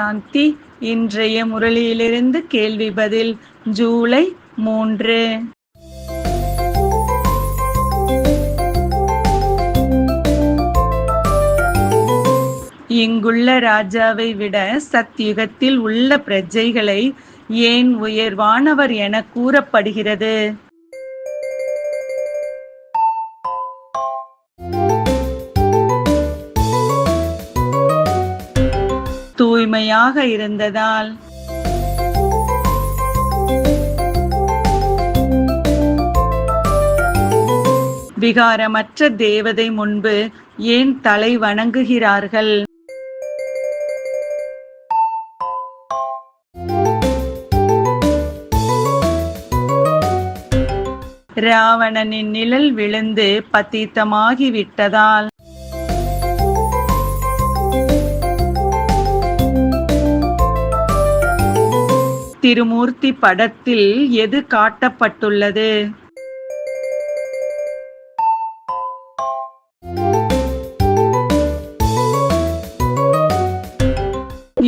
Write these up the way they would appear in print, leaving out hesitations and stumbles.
சாந்தி. இன்றைய முரளியிலிருந்து கேள்வி பதில். ஜூலை 3. இங்குள்ள ராஜாவை விட சத்யுகத்தில் உள்ள பிரஜைகளை ஏன் உயர்வானவர் என கூறப்படுகிறது? தூய்மையாக இருந்ததால். விகாரமற்ற தேவதை முன்பு ஏன் தலை வணங்குகிறார்கள்? ராவணனின் நிழல் விழுந்து பதீத்தமாகிவிட்டதால். திருமூர்த்தி படத்தில் எது காட்டப்பட்டுள்ளது?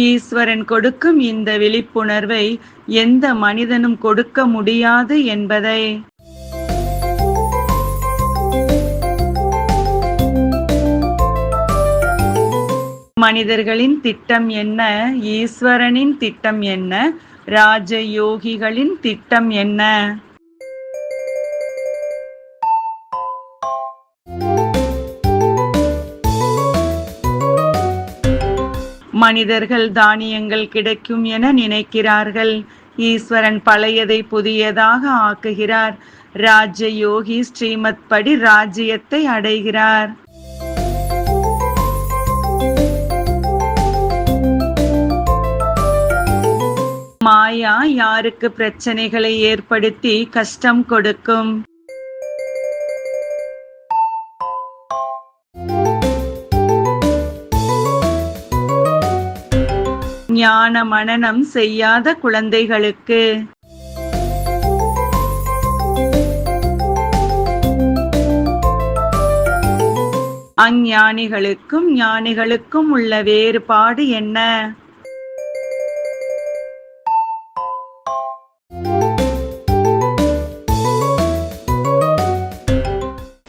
ஈஸ்வரன் கொடுக்கும் இந்த விழிப்புணர்வை எந்த மனிதனும் கொடுக்க முடியாது என்பதை. மனிதர்களின் திட்டம் என்ன? ஈஸ்வரனின் திட்டம் என்ன? ராஜயோகிகளின் திட்டம் என்ன? மனிதர்கள் தானியங்கள் கிடைக்கும் என நினைக்கிறார்கள். ஈஸ்வரன் பழையதை புதியதாக ஆக்குகிறார். ராஜயோகி ஸ்ரீமத் படி ராஜ்யத்தை அடைகிறார். மாயா யாருக்கு பிரச்சனைகளை ஏற்படுத்தி கஷ்டம் கொடுக்கும்? ஞான மனனம் செய்யாத குழந்தைகளுக்கு. அஞ்ஞானிகளுக்கும் ஞானிகளுக்கும் உள்ள வேறுபாடு என்ன?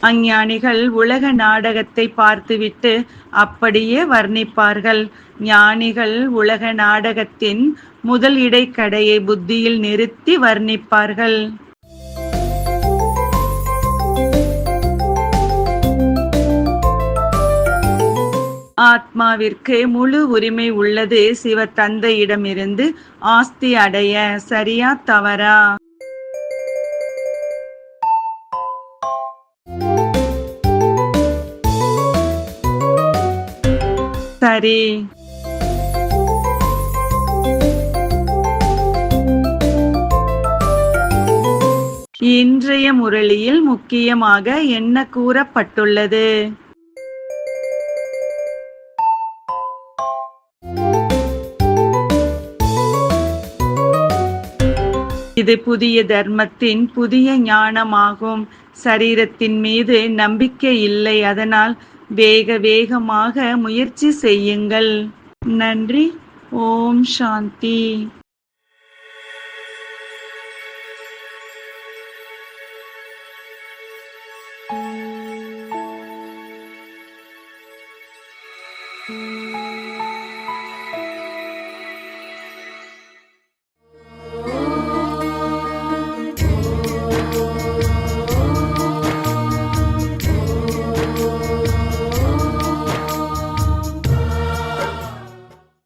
அஞ்ஞானிகள் உலக நாடகத்தை பார்த்துவிட்டு அப்படியே வர்ணிப்பார்கள். ஞானிகள் உலக நாடகத்தின் முதல் இடைக்கடையை புத்தியில் நிறுத்தி வர்ணிப்பார்கள். ஆத்மாவிற்கு முழு உரிமை உள்ளது சிவ தந்தையிடமிருந்து ஆஸ்தி அடைய. சரியா தவறா? சரி. இன்றைய முரளியில் முக்கியமாக என்ன கூறப்பட்டுள்ளது? இது புதிய தர்மத்தின் புதிய ஞானமாகும். சரீரத்தின் மீது நம்பிக்கை இல்லை, அதனால் வேகமாக முயற்சி செய்யுங்கள். நன்றி. ஓம் சாந்தி.